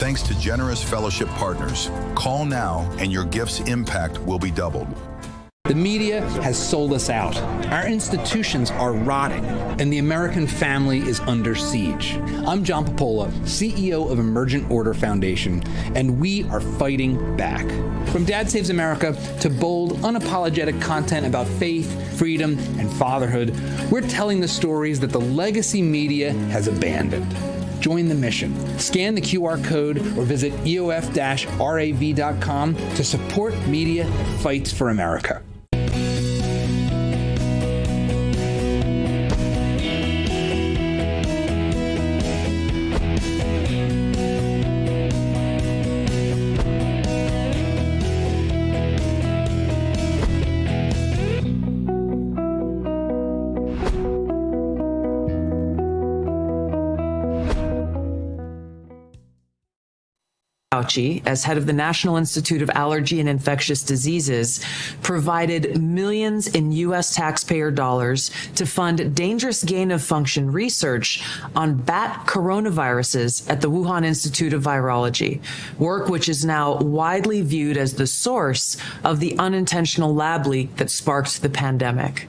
Thanks to generous fellowship partners. Call now and your gift's impact will be doubled. The media has sold us out. Our institutions are rotting, and the American family is under siege. I'm John Popola, CEO of Emergent Order Foundation, and we are fighting back. From Dad Saves America to bold, unapologetic content about faith, freedom, and fatherhood, we're telling the stories that the legacy media has abandoned. Join the mission. Scan the QR code or visit eof-rav.com to support media that fights for America. Fauci, as head of the National Institute of Allergy and Infectious Diseases, provided millions in U.S. taxpayer dollars to fund dangerous gain-of-function research on bat coronaviruses at the Wuhan Institute of Virology, work which is now widely viewed as the source of the unintentional lab leak that sparked the pandemic.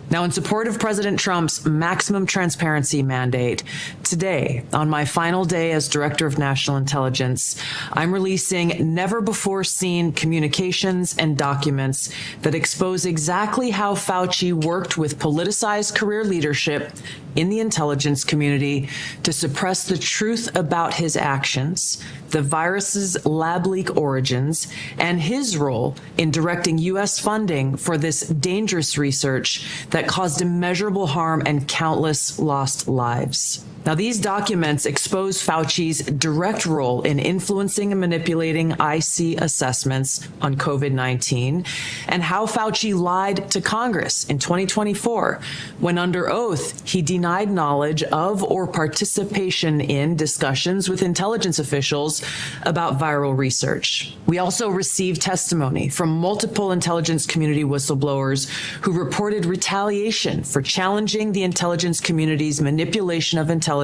Now, in support of President Trump's maximum transparency mandate, today, on my final day as Director of National Intelligence, I'm releasing never-before-seen communications and documents that expose exactly how Fauci worked with politicized career leadership in the intelligence community to suppress the truth about his actions, the virus's lab leak origins, and his role in directing U.S. funding for this dangerous research that caused immeasurable harm and countless lost lives. Now, these documents expose Fauci's direct role in influencing and manipulating IC assessments on COVID-19 and how Fauci lied to Congress in 2024 when, under oath, he denied knowledge of or participation in discussions with intelligence officials about viral research. We also received testimony from multiple intelligence community whistleblowers who reported retaliation for challenging the intelligence community's manipulation of intelligence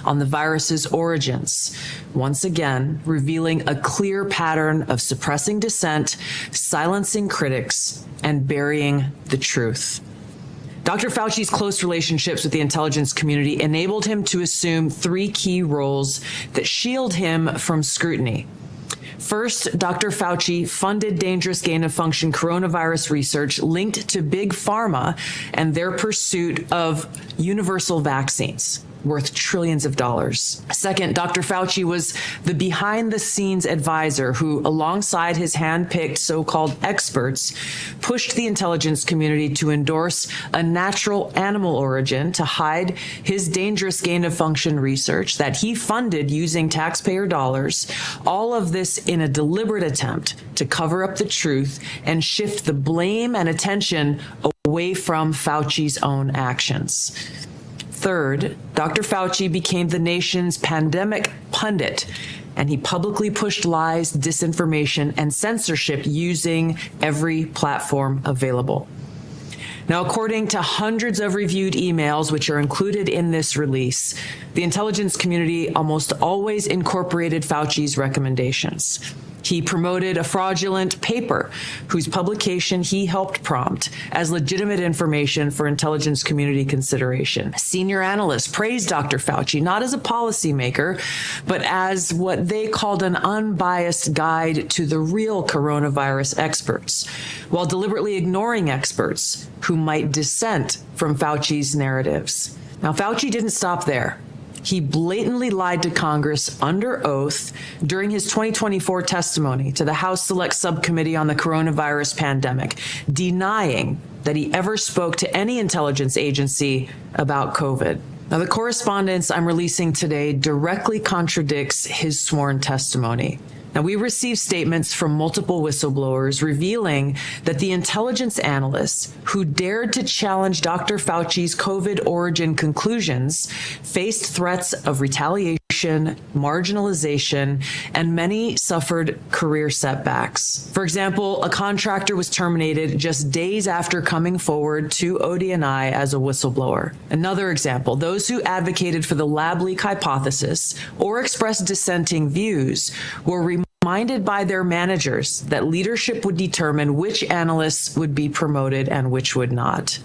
on the virus's origins, once again revealing a clear pattern of suppressing dissent, silencing critics, and burying the truth. Dr. Fauci's close relationships with the intelligence community enabled him to assume three key roles that shield him from scrutiny. First, Dr. Fauci funded dangerous gain-of-function coronavirus research linked to Big Pharma and their pursuit of universal vaccines worth trillions of dollars. Second, Dr. Fauci was the behind-the-scenes advisor who, alongside his hand-picked so-called experts, pushed the intelligence community to endorse a natural animal origin to hide his dangerous gain-of-function research that he funded using taxpayer dollars, all of this in a deliberate attempt to cover up the truth and shift the blame and attention away from Fauci's own actions. Third, Dr. Fauci became the nation's pandemic pundit, and he publicly pushed lies, disinformation, and censorship using every platform available. Now, according to hundreds of reviewed emails, which are included in this release, the intelligence community almost always incorporated Fauci's recommendations. He promoted a fraudulent paper whose publication he helped prompt as legitimate information for intelligence community consideration. Senior analysts praised Dr. Fauci not as a policymaker, but as what they called an unbiased guide to the real coronavirus experts, while deliberately ignoring experts who might dissent from Fauci's narratives. Now, Fauci didn't stop there. He blatantly lied to Congress under oath during his 2024 testimony to the House Select Subcommittee on the Coronavirus Pandemic, denying that he ever spoke to any intelligence agency about COVID. Now, the correspondence I'm releasing today directly contradicts his sworn testimony. Now, we received statements from multiple whistleblowers revealing that the intelligence analysts who dared to challenge Dr. Fauci's COVID origin conclusions faced threats of retaliation isolation, marginalization, and many suffered career setbacks. For example, a contractor was terminated just days after coming forward to ODNI as a whistleblower. Another example, those who advocated for the lab leak hypothesis or expressed dissenting views were reminded by their managers that leadership would determine which analysts would be promoted and which would not.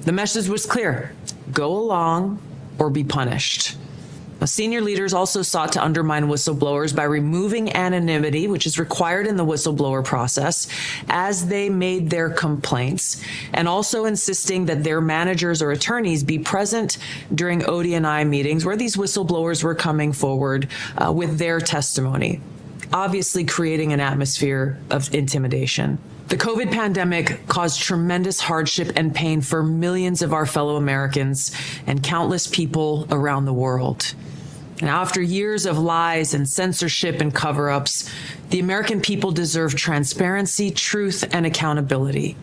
The message was clear: go along or be punished. Now, senior leaders also sought to undermine whistleblowers by removing anonymity, which is required in the whistleblower process, as they made their complaints, and also insisting that their managers or attorneys be present during ODNI meetings where these whistleblowers were coming forward with their testimony, obviously creating an atmosphere of intimidation. The COVID pandemic caused tremendous hardship and pain for millions of our fellow Americans and countless people around the world. And after years of lies and censorship and cover-ups, the American people deserve transparency, truth, and accountability.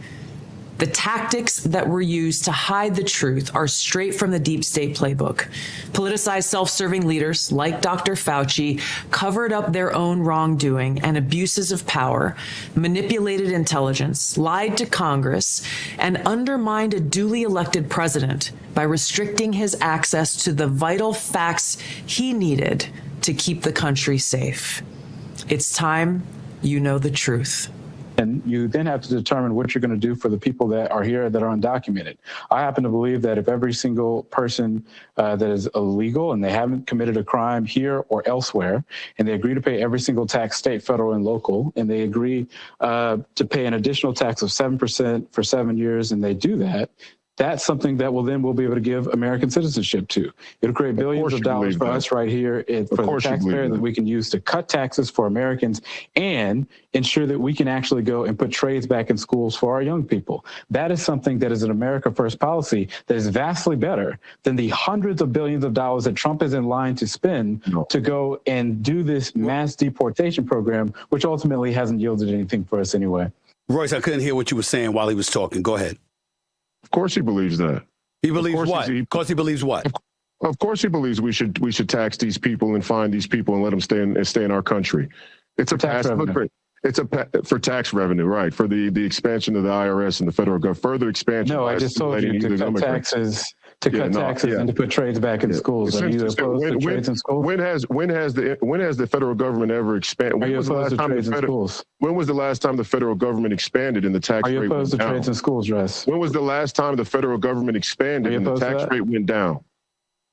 The tactics that were used to hide the truth are straight from the deep state playbook. Politicized, self-serving leaders like Dr. Fauci covered up their own wrongdoing and abuses of power, manipulated intelligence, lied to Congress, and undermined a duly elected president by restricting his access to the vital facts he needed to keep the country safe. It's time you know the truth. And you then have to determine what you're going to do for the people that are here that are undocumented. I happen to believe that if every single person that is illegal and they haven't committed a crime here or elsewhere, and they agree to pay every single tax, state, federal, and local, and they agree to pay an additional tax of 7% for 7 years, and they do that, that's something that we'll be able to give American citizenship to. It'll create billions of dollars for us right here, for the taxpayer, that we can use to cut taxes for Americans and ensure that we can actually go and put trades back in schools for our young people. That is something that is an America First policy that is vastly better than the hundreds of billions of dollars that Trump is in line to spend to go and do this mass deportation program, which ultimately hasn't yielded anything for us anyway. Royce, I couldn't hear what you were saying while he was talking. Go ahead. Of course he believes that. He believes what? Of course he believes what? Of course he believes we should tax these people and fine these people and let them stay in our country. It's a passive. It's for tax revenue, right? For the expansion of the IRS and the federal government, further expansion. No, I just told you to cut taxes. And to put trades back in schools. Are you opposed to trades in schools? When has the federal government ever expanded? Are you opposed to trades in schools? When was the last time the federal government expanded and the tax rate went down? Are you opposed to trades in schools, Russ? When was the last time the federal government expanded and the tax rate went down?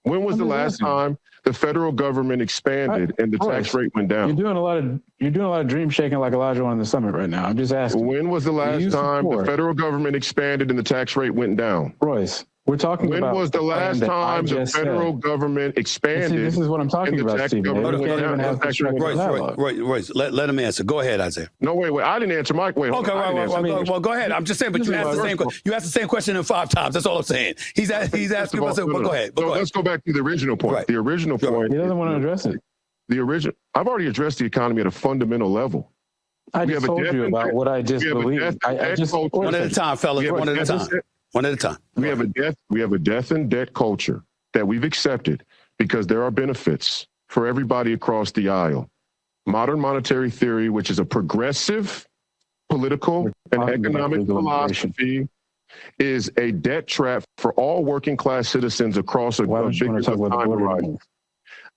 When was the last time the federal government expanded and the tax rate went down? You're doing a lot of dream shaking like Elijah on the summit right now. I'm just asking. When was the last time the federal government expanded and the tax rate went down? Royce, we're talking about. When was the last time the federal government expanded? See, this is what I'm talking about, Stephen. Royce, let him answer. Go ahead, Isaiah. No, wait. I didn't answer Mike. Wait. Okay, well, go ahead. I'm just saying, but you asked the same question 5 times. That's all I'm saying. He's asking myself. But go ahead. Let's go back to the original point. Right. The original point. He doesn't want to address it. I've already addressed the economy at a fundamental level. I just told you about what I just believe. One at a time, fellas. One at a time. One at a time. We have a death and debt culture that we've accepted because there are benefits for everybody across the aisle. Modern monetary theory, which is a progressive political and economic philosophy, is a debt trap for all working class citizens across a big time horizon.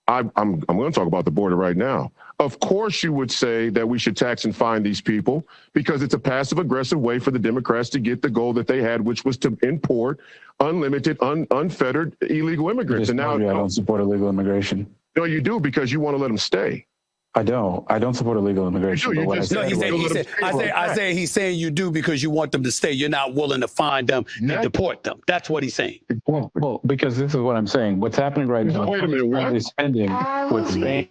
I'm going to talk about the border right now. Of course, you would say that we should tax and fine these people because it's a passive aggressive way for the Democrats to get the goal that they had, which was to import unlimited, unfettered illegal immigrants. And now I don't support illegal immigration. No, you do because you want to let them stay. I don't support illegal immigration. He's saying you do because you want them to stay. You're not willing to find them and deport them. That's what he's saying. Well, because this is what I'm saying. What's happening right now? Wait a minute. What is spending with Spain?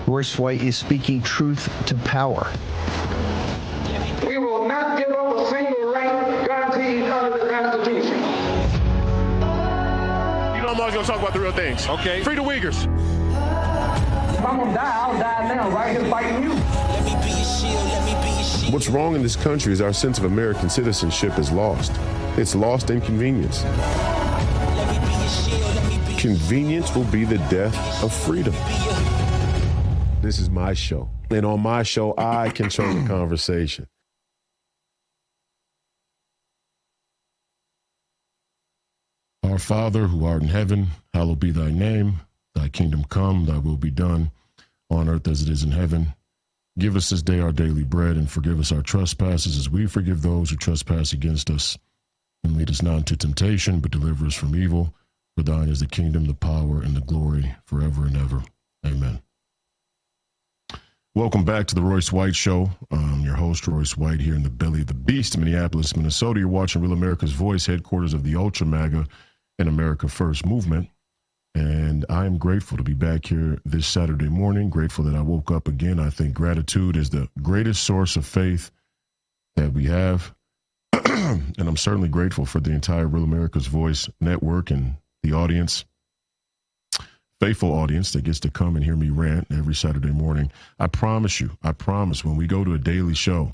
Royce White is speaking truth to power. We will not give up a single right guaranteed under the I'm always going to talk about the real things. Okay. Free the Uyghurs. If I'm going to die, I'll die now, right here fighting you. Let me be your shield, let me be your shield. What's wrong in this country is our sense of American citizenship is lost. It's lost in convenience. Let me be your shield, let me be Convenience will be the death of freedom. This is my show. And on my show, I control the conversation. Our Father, who art in heaven, hallowed be thy name. Thy kingdom come, thy will be done, on earth as it is in heaven. Give us this day our daily bread, and forgive us our trespasses as we forgive those who trespass against us. And lead us not into temptation, but deliver us from evil. For thine is the kingdom, the power, and the glory, forever and ever. Amen. Welcome back to the Royce White Show. I'm your host, Royce White, here in the belly of the beast, Minneapolis, Minnesota. You're watching Real America's Voice, headquarters of the Ultra MAGA and America First movement. And I am grateful to be back here this Saturday morning, grateful that I woke up again. I think gratitude is the greatest source of faith that we have. And I'm certainly grateful for the entire Real America's Voice network and the audience, faithful audience that gets to come and hear me rant every Saturday morning. I promise when we go to a daily show,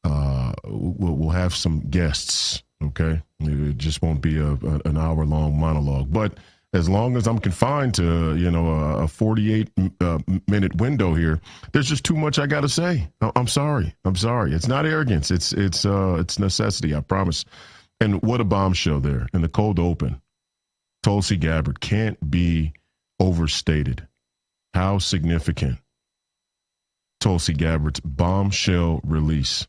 we'll have some guests, okay? It just won't be an hour-long monologue. But as long as I'm confined to, a 48-minute window here, there's just too much I got to say. I'm sorry. It's not arrogance. It's necessity, I promise. And what a bombshell there in the cold open. Tulsi Gabbard can't be overstated. How significant Tulsi Gabbard's bombshell release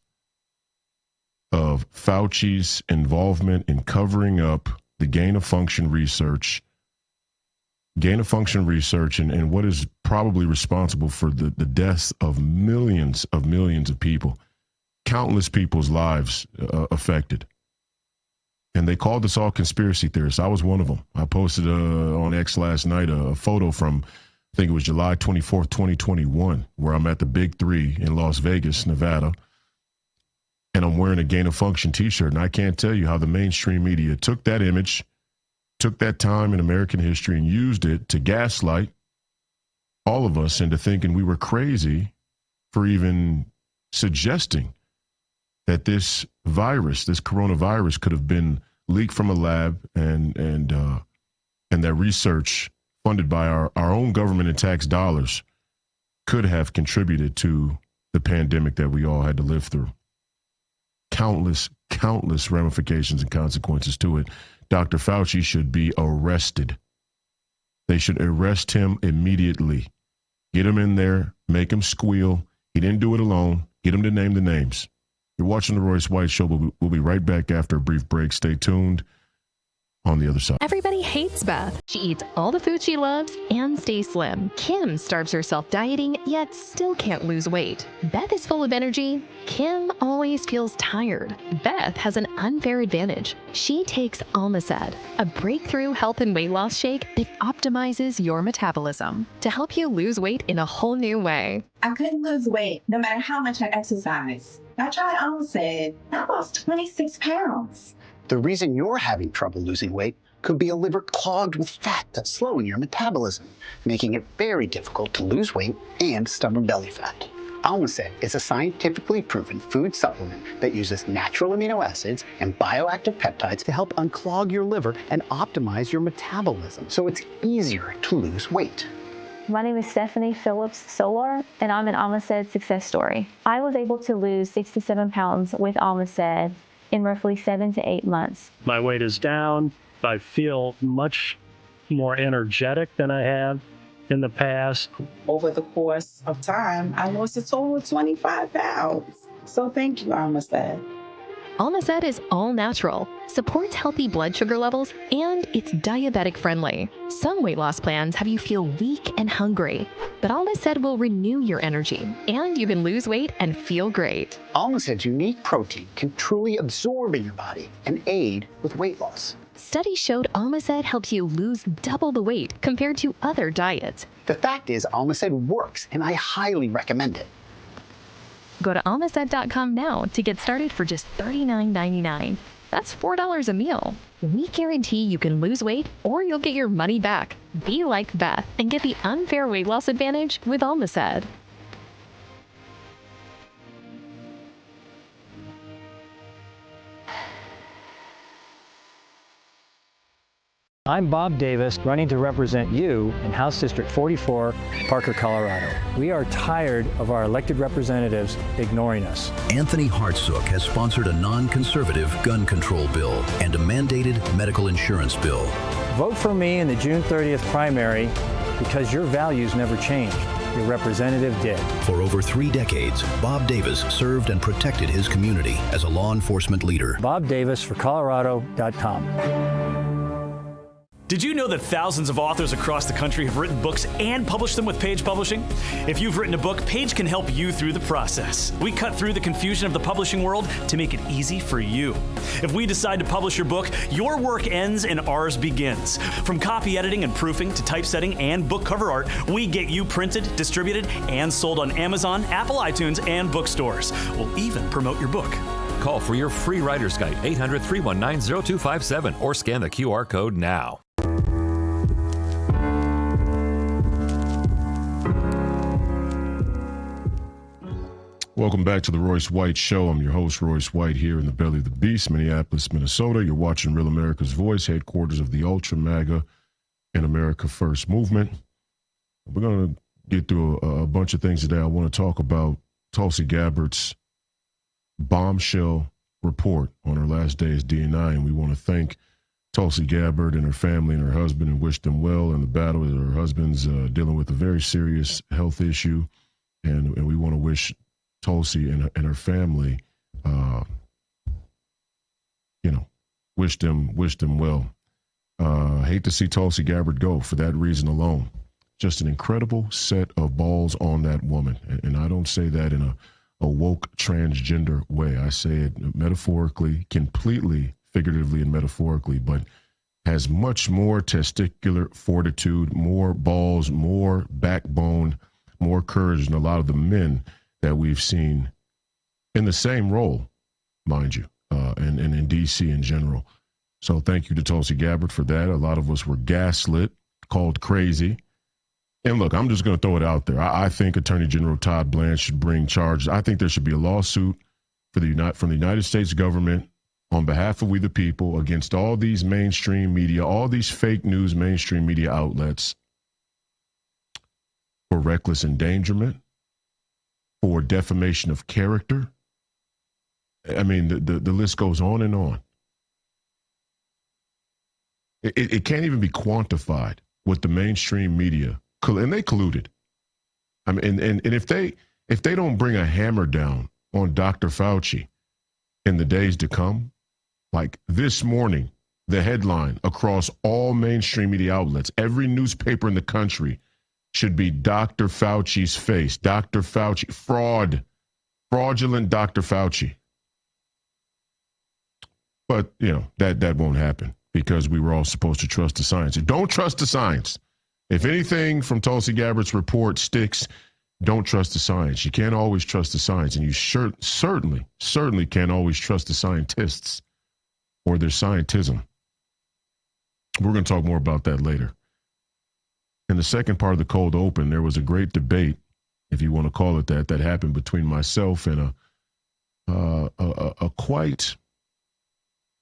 of Fauci's involvement in covering up the gain-of-function research and what is probably responsible for the deaths of millions of people, countless people's lives affected. And they called us all conspiracy theorists. I was one of them. I posted on X last night a photo from, I think it was July 24th, 2021, where I'm at the Big Three in Las Vegas, Nevada. And I'm wearing a gain-of-function T-shirt. And I can't tell you how the mainstream media took that image, took that time in American history and used it to gaslight all of us into thinking we were crazy for even suggesting that this virus, this coronavirus, could have been leaked from a lab and that research funded by our own government and tax dollars could have contributed to the pandemic that we all had to live through. Countless ramifications and consequences to it. Dr. Fauci should be arrested. They should arrest him immediately. Get him in there, make him squeal. He didn't do it alone. Get him to name the names. You're watching the Royce White Show. We'll be right back after a brief break. Stay tuned on the other side. Everybody hates Beth. She eats all the food she loves and stays slim. Kim starves herself dieting, yet still can't lose weight. Beth is full of energy. Kim always feels tired. Beth has an unfair advantage. She takes Almacet, a breakthrough health and weight loss shake that optimizes your metabolism to help you lose weight in a whole new way. I couldn't lose weight no matter how much I exercised. I tried Almacet. I lost 26 pounds. The reason you're having trouble losing weight could be a liver clogged with fat that's slowing your metabolism, making it very difficult to lose weight and stubborn belly fat. Almacet is a scientifically proven food supplement that uses natural amino acids and bioactive peptides to help unclog your liver and optimize your metabolism, so it's easier to lose weight. My name is Stephanie Phillips Solar, and I'm an Almacet success story. I was able to lose 6 to 7 pounds with Almacet in roughly 7 to 8 months. My weight is down. I feel much more energetic than I have in the past. Over the course of time, I lost a total of 25 pounds. So thank you, Almacet. Almacet is all natural, supports healthy blood sugar levels, and it's diabetic friendly. Some weight loss plans have you feel weak and hungry, but Almacet will renew your energy, and you can lose weight and feel great. Almacet's unique protein can truly absorb in your body and aid with weight loss. Studies showed Almacet helps you lose double the weight compared to other diets. The fact is, Almacet works, and I highly recommend it. Go to almacet.com now to get started for just $39.99. That's $4 a meal. We guarantee you can lose weight or you'll get your money back. Be like Beth and get the unfair weight loss advantage with Almacet. I'm Bob Davis, running to represent you in House District 44, Parker, Colorado. We are tired of our elected representatives ignoring us. Anthony Hartsook has sponsored a non-conservative gun control bill and a mandated medical insurance bill. Vote for me in the June 30th primary because your values never changed. Your representative did. For over 3 decades, Bob Davis served and protected his community as a law enforcement leader. Bob Davis for Colorado.com. Did you know that thousands of authors across the country have written books and published them with Page Publishing? If you've written a book, Page can help you through the process. We cut through the confusion of the publishing world to make it easy for you. If we decide to publish your book, your work ends and ours begins. From copy editing and proofing to typesetting and book cover art, we get you printed, distributed, and sold on Amazon, Apple iTunes, and bookstores. We'll even promote your book. Call for your free writer's guide, 800-319-0257, or scan the QR code now. Welcome back to the Royce White Show. I'm your host, Royce White, here in the belly of the beast, Minneapolis, Minnesota. You're watching Real America's Voice, headquarters of the Ultra MAGA and America First movement. We're going to get through a bunch of things today. I want to talk about Tulsi Gabbard's bombshell report on her last day as DNI, and we want to thank Tulsi Gabbard and her family and her husband and wish them well in the battle. Her husband's dealing with a very serious health issue, and we want to wish Tulsi and her family, wish them well. Hate to see Tulsi Gabbard go for that reason alone. Just an incredible set of balls on that woman. And I don't say that in a woke transgender way. I say it metaphorically, completely figuratively and metaphorically, but has much more testicular fortitude, more balls, more backbone, more courage than a lot of the men that we've seen in the same role, mind you, and in D.C. in general. So thank you to Tulsi Gabbard for that. A lot of us were gaslit, called crazy. And look, I'm just going to throw it out there. I think Attorney General Todd Blanche should bring charges. I think there should be a lawsuit from the United States government on behalf of we the people against all these mainstream media, all these fake news mainstream media outlets for reckless endangerment, for defamation of character. I mean, the list goes on and on. It can't even be quantified what the mainstream media, and they colluded. I mean, and if they don't bring a hammer down on Dr. Fauci in the days to come, like this morning, the headline across all mainstream media outlets, every newspaper in the country should be Dr. Fauci's face. Dr. Fauci, fraudulent Dr. Fauci. But, that won't happen because we were all supposed to trust the science. Don't trust the science. If anything from Tulsi Gabbard's report sticks, don't trust the science. You can't always trust the science, and you certainly can't always trust the scientists or their scientism. We're going to talk more about that later. In the second part of the cold open, there was a great debate, if you want to call it that happened between myself and a quite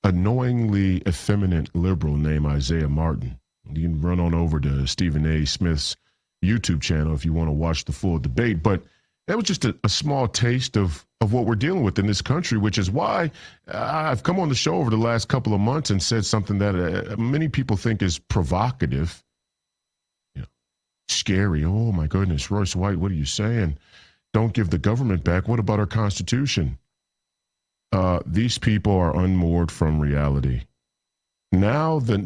annoyingly effeminate liberal named Isaiah Martin. You can run on over to Stephen A. Smith's YouTube channel if you want to watch the full debate. But that was just a small taste of what we're dealing with in this country, which is why I've come on the show over the last couple of months and said something that many people think is provocative. Scary. Oh, my goodness. Royce White, what are you saying? Don't give the government back. What about our Constitution? These people are unmoored from reality. Now the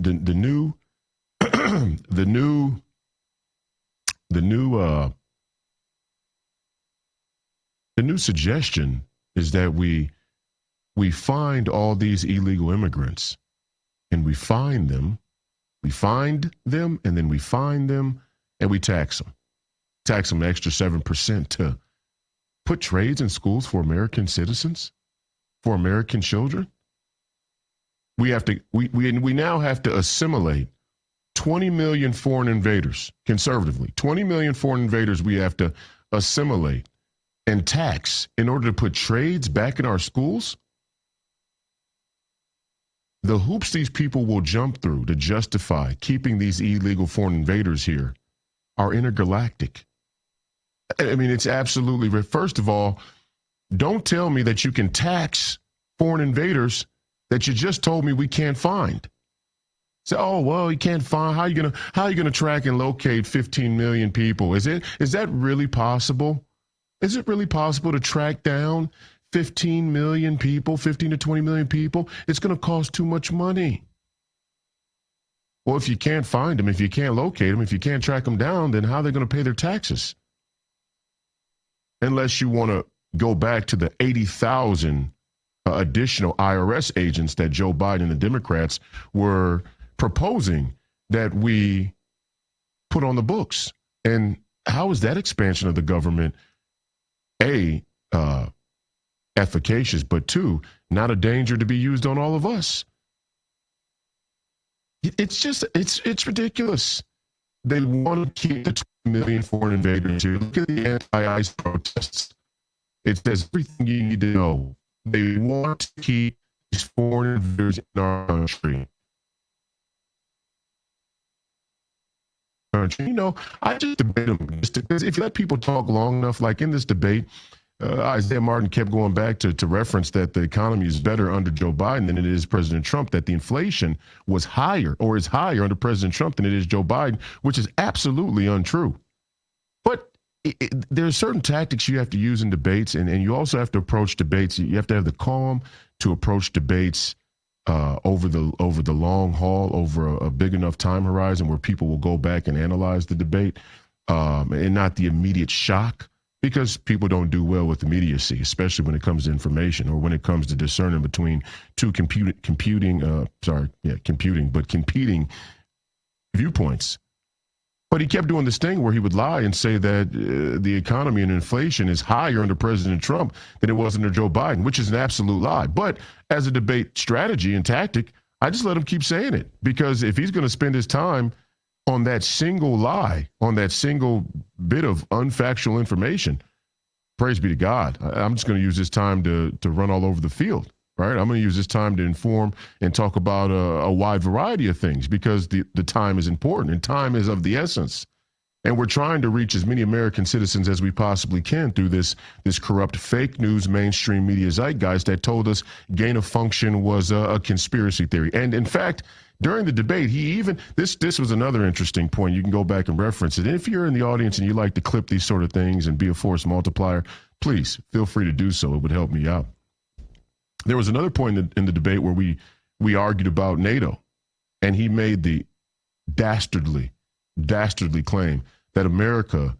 new suggestion is that we find all these illegal immigrants, and we find them, and then we find them, and we tax them an extra 7% to put trades in schools for American citizens, for American children. we now have to assimilate 20 million foreign invaders, conservatively. 20 million foreign invaders we have to assimilate and tax in order to put trades back in our schools. The hoops these people will jump through to justify keeping these illegal foreign invaders here are intergalactic. I mean, it's absolutely, first of all, don't tell me that you can tax foreign invaders that you just told me we can't find. Say, oh, well, you can't find, how are you gonna track and locate 15 million people? Is that really possible? Is it really possible to track down 15 million people, 15 to 20 million people? It's gonna cost too much money. Well, if you can't find them, if you can't locate them, if you can't track them down, then how are they gonna pay their taxes? Unless you wanna go back to the 80,000 additional IRS agents that Joe Biden and the Democrats were proposing that we put on the books. And how is that expansion of the government, A, efficacious, but two, not a danger to be used on all of us? It's ridiculous. They want to keep the 20 million foreign invaders here. Look at the anti-ICE protests. It says everything you need to know. They want to keep these foreign invaders in our country. You know, I just debate them because if you let people talk long enough, like in this debate, Isaiah Martin kept going back to reference that the economy is better under Joe Biden than it is President Trump, that the inflation was higher or is higher under President Trump than it is Joe Biden, which is absolutely untrue. But there are certain tactics you have to use in debates, and you also have to approach debates. You have to have the calm to approach debates over the long haul, over a big enough time horizon where people will go back and analyze the debate, and not the immediate shock, because people don't do well with immediacy, especially when it comes to information or when it comes to discerning between two competing viewpoints. But he kept doing this thing where he would lie and say that the economy and inflation is higher under President Trump than it was under Joe Biden, which is an absolute lie. But as a debate strategy and tactic, I just let him keep saying it, because if he's going to spend his time on that single lie, on that single bit of unfactual information, praise be to God. I'm just going to use this time to run all over the field. Right? I'm going to use this time to inform and talk about a wide variety of things, because the time is important and time is of the essence. And we're trying to reach as many American citizens as we possibly can through this corrupt fake news mainstream media zeitgeist that told us gain of function was a conspiracy theory. And in fact, during the debate, this was another interesting point. You can go back and reference it. And if you're in the audience and you like to clip these sort of things and be a force multiplier, please feel free to do so. It would help me out. There was another point in the debate where we argued about NATO, and he made the dastardly claim that America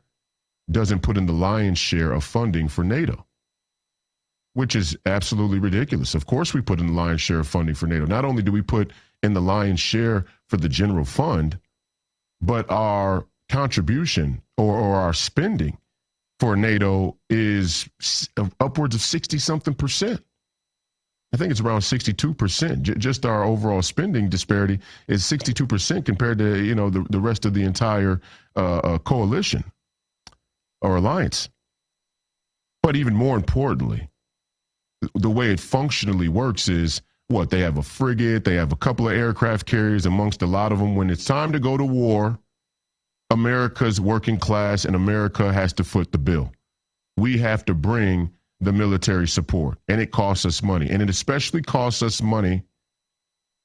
doesn't put in the lion's share of funding for NATO, which is absolutely ridiculous. Of course we put in the lion's share of funding for NATO. Not only do we put in the lion's share for the general fund, but our contribution or our spending for NATO is upwards of 60-something percent. I think it's around 62%. Just our overall spending disparity is 62% compared to, the rest of the entire coalition or alliance. But even more importantly, the way it functionally works is they have a frigate, they have a couple of aircraft carriers amongst a lot of them. When it's time to go to war, America's working class and America has to foot the bill. We have to bring the military support, and it costs us money. And it especially costs us money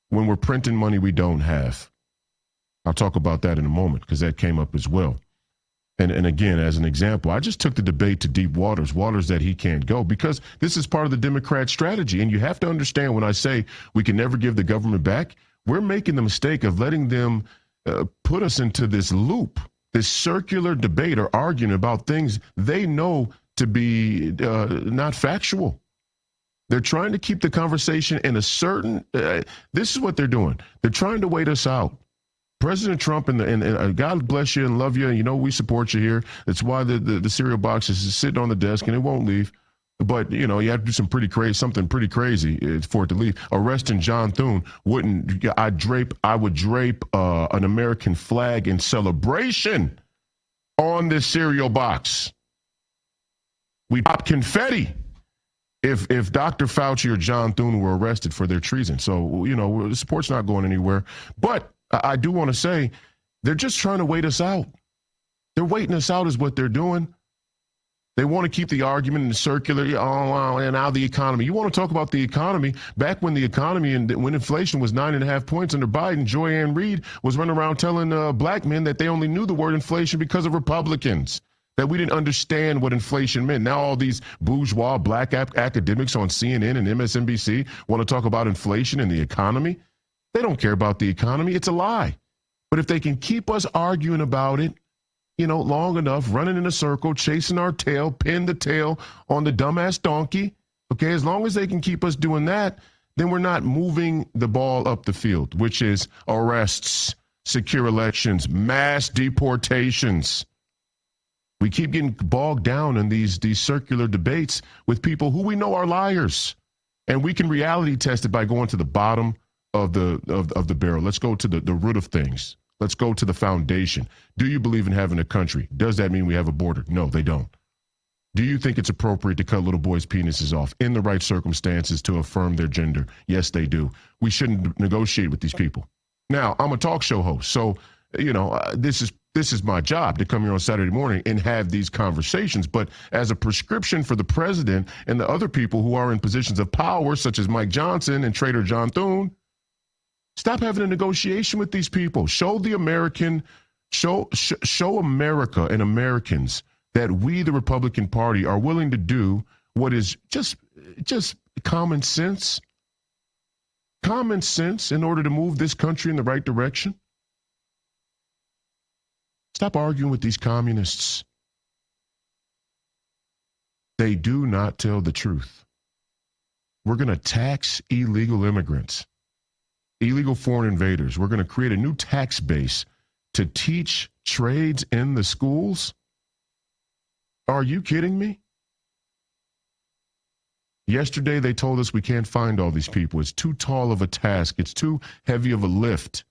when we're printing money we don't have. I'll talk about that in a moment, because that came up as well. And again, as an example, I just took the debate to deep waters that he can't go, because this is part of the Democrat strategy. And you have to understand, when I say we can never give the government back, we're making the mistake of letting them put us into this loop, this circular debate or arguing about things they know to be not factual. They're trying to keep the conversation in a certain, this is what they're doing. They're trying to wait us out. President Trump and God bless you and love you. We support you here. That's why the cereal box is sitting on the desk and it won't leave. But, you know, you have to do something pretty crazy for it to leave. Arresting John Thune I would drape an American flag in celebration on this cereal box. We pop confetti if Dr. Fauci or John Thune were arrested for their treason. So, you know, the support's not going anywhere. But I do want to say they're just trying to wait us out. They're waiting us out is what they're doing. They want to keep the argument in the circular, and now the economy. You want to talk about the economy? Back when the economy and when inflation was 9.5 points under Biden, Joy Ann Reid was running around telling black men that they only knew the word inflation because of Republicans, that we didn't understand what inflation meant. Now all these bourgeois black academics on CNN and MSNBC want to talk about inflation and the economy. They don't care about the economy. It's a lie. But if they can keep us arguing about it, you know, long enough, running in a circle, chasing our tail, pin the tail on the dumbass donkey, okay, as long as they can keep us doing that, then we're not moving the ball up the field, which is arrests, secure elections, mass deportations. We keep getting bogged down in these circular debates with people who we know are liars. And we can reality test it by going to the bottom of the barrel. Let's go to the root of things. Let's go to the foundation. Do you believe in having a country? Does that mean we have a border? No, they don't. Do you think it's appropriate to cut little boys' penises off in the right circumstances to affirm their gender? Yes, they do. We shouldn't negotiate with these people. Now, I'm a talk show host, so, you know, this is my job to come here on Saturday morning and have these conversations. But as a prescription for the president and the other people who are in positions of power, such as Mike Johnson and Trader John Thune, stop having a negotiation with these people. Show America and Americans that we, the Republican Party, are willing to do what is just common sense. Common sense in order to move this country in the right direction. Stop arguing with these communists. They do not tell the truth. We're going to tax illegal immigrants. Illegal foreign invaders. We're going to create a new tax base to teach trades in the schools? Are you kidding me? Yesterday, they told us we can't find all these people. It's too tall of a task. It's too heavy of a lift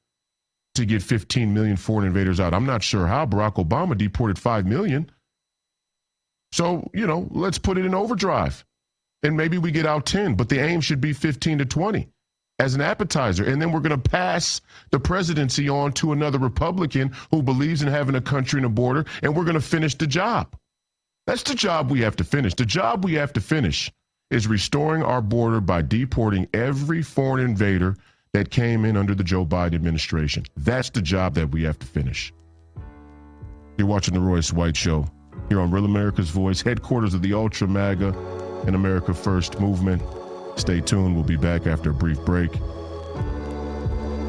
to get 15 million foreign invaders out. I'm not sure how. Barack Obama deported 5 million. So, you know, let's put it in overdrive. And maybe we get out 10, but the aim should be 15 to 20. As an appetizer, and then we're going to pass the presidency on to another Republican who believes in having a country and a border, and we're going to finish the job. That's the job we have to finish. The job we have to finish is restoring our border by deporting every foreign invader that came in under the Joe Biden administration. That's the job that we have to finish. You're watching the Royce White Show here on Real America's Voice, headquarters of the Ultra MAGA and America First movement. Stay tuned. We'll be back after a brief break.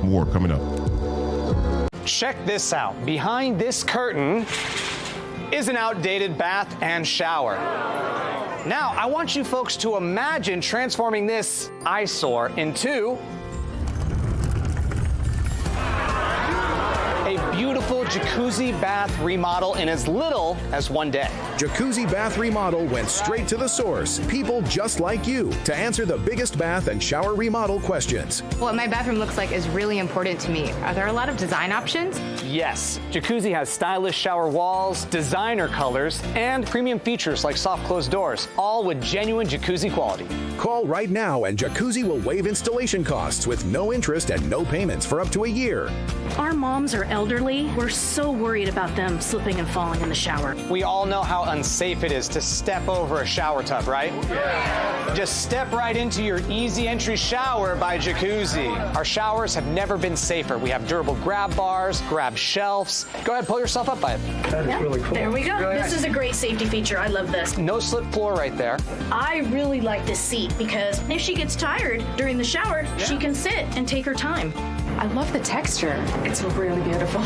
More coming up. Check this out. Behind this curtain is an outdated bath and shower. Now, I want you folks to imagine transforming this eyesore into a beautiful jacuzzi bath remodel in as little as one day. Jacuzzi Bath Remodel went straight to the source. People just like you to answer the biggest bath and shower remodel questions. What my bathroom looks like is really important to me. Are there a lot of design options? Yes. Jacuzzi has stylish shower walls, designer colors, and premium features like soft closed doors, all with genuine jacuzzi quality. Call right now and Jacuzzi will waive installation costs with no interest and no payments for up to a year. Our moms are elderly. We're so worried about them slipping and falling in the shower. We all know how unsafe it is to step over a shower tub, right? Yeah. Just step right into your easy entry shower by Jacuzzi. Our showers have never been safer. We have durable grab bars, grab shelves. Go ahead, pull yourself up by it. That is really cool. There we go. Really nice. This is a great safety feature. I love this. No slip floor right there. I really like this seat because if she gets tired during the shower, she can sit and take her time. I love the texture. It's really beautiful.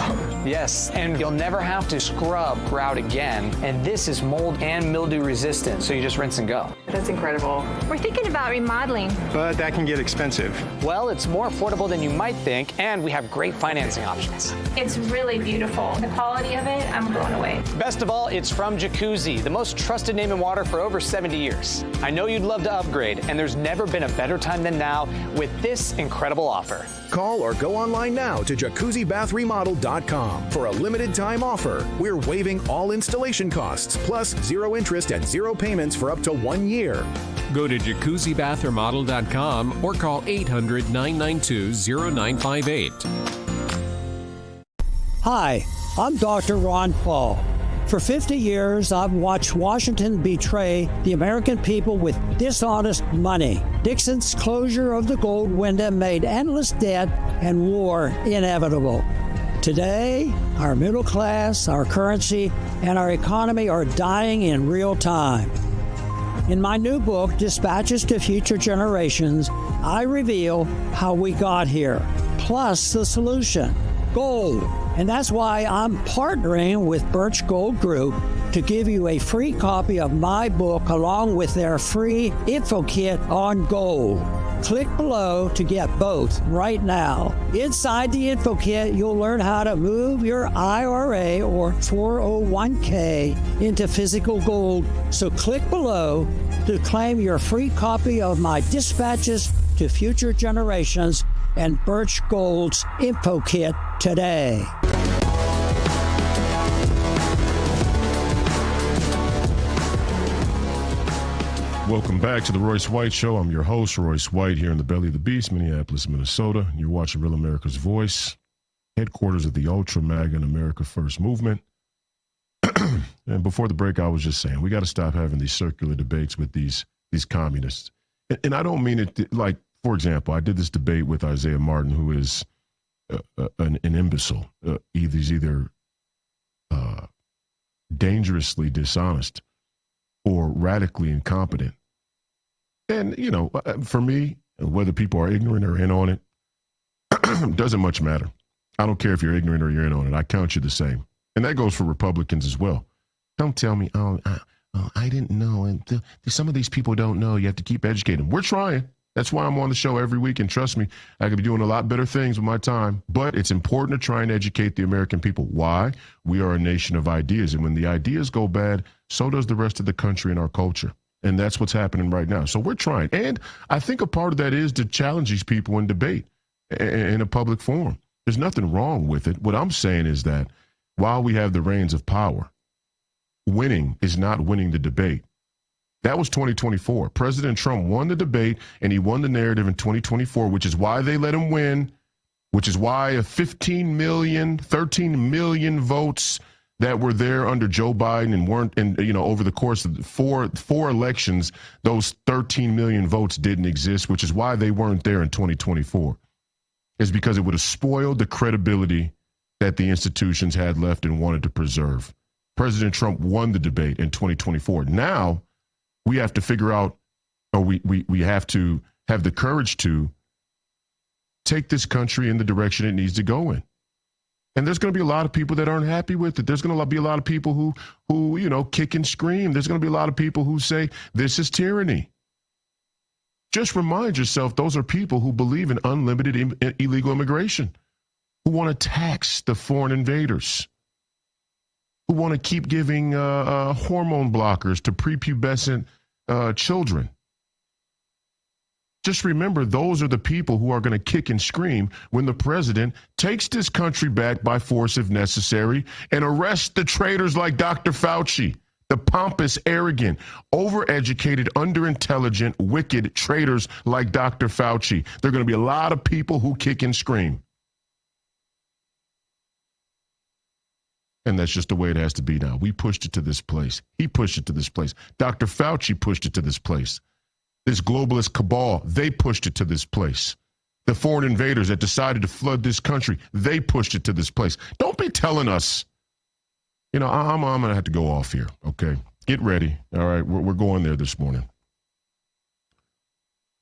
Yes, and you'll never have to scrub grout again. And this is mold and mildew resistant, so you just rinse and go. That's incredible. We're thinking about remodeling. But that can get expensive. Well, it's more affordable than you might think, and we have great financing options. It's really beautiful. The quality of it, I'm blown away. Best of all, it's from Jacuzzi, the most trusted name in water for over 70 years. I know you'd love to upgrade, and there's never been a better time than now with this incredible offer. Call or go online now to jacuzzibathremodel.com for a limited time offer. We're waiving all installation costs, plus 0 interest and 0 payments for up to 1 year. Go to jacuzzibathremodel.com or call 800-992-0958. Hi, I'm Dr. Ron Paul. For 50 years, I've watched Washington betray the American people with dishonest money. Nixon's closure of the gold window made endless debt and war inevitable. Today, our middle class, our currency, and our economy are dying in real time. In my new book, Dispatches to Future Generations, I reveal how we got here, plus the solution, gold. And that's why I'm partnering with Birch Gold Group to give you a free copy of my book along with their free info kit on gold. Click below to get both right now. Inside the info kit, you'll learn how to move your IRA or 401k into physical gold. So click below to claim your free copy of my Dispatches to Future Generations and Birch Gold's info kit today. Welcome back to the Royce White Show. I'm your host, Royce White, here in the belly of the beast, Minneapolis, Minnesota. You're watching Real America's Voice, headquarters of the Ultra MAGA and America First movement. And before the break, I was just saying, we got to stop having these circular debates with these communists. And I don't mean it like, for example, I did this debate with Isaiah Martin, who is an imbecile. He's either dangerously dishonest or radically incompetent. And, you know, for me, whether people are ignorant or in on it, doesn't much matter. I don't care if you're ignorant or you're in on it. I count you the same. And that goes for Republicans as well. Don't tell me, I didn't know. And some of these people don't know. You have to keep educating them. We're trying. That's why I'm on the show every week. And trust me, I could be doing a lot better things with my time. But it's important to try and educate the American people. Why? We are a nation of ideas. And when the ideas go bad, so does the rest of the country and our culture. And that's what's happening right now. So we're trying. And I think a part of that is to challenge these people in debate in a public forum. There's nothing wrong with it. What I'm saying is that while we have the reins of power, winning is not winning the debate. That was 2024. President Trump won the debate, and he won the narrative in 2024, which is why they let him win, which is why 13 million votes that were there under Joe Biden and weren't, and you know, over the course of four elections, those 13 million votes didn't exist, which is why they weren't there in 2024. Is because it would have spoiled the credibility that the institutions had left and wanted to preserve. President Trump won the debate in 2024. Now we have to figure out, or we have to have the courage to take this country in the direction it needs to go in. And there's going to be a lot of people that aren't happy with it. There's going to be a lot of people who you know, kick and scream. There's going to be a lot of people who say this is tyranny. Just remind yourself, those are people who believe in unlimited illegal immigration, who want to tax the foreign invaders, who want to keep giving hormone blockers to prepubescent children. Just remember, those are the people who are going to kick and scream when the president takes this country back by force if necessary and arrests the traitors like Dr. Fauci, the pompous, arrogant, overeducated, underintelligent, wicked traitors like Dr. Fauci. There are going to be a lot of people who kick and scream. And that's just the way it has to be now. We pushed it to this place. He pushed it to this place. Dr. Fauci pushed it to this place. This globalist cabal, they pushed it to this place. The foreign invaders that decided to flood this country, they pushed it to this place. Don't be telling us, you know, I'm going to have to go off here, okay? Get ready, all right? We're going there this morning.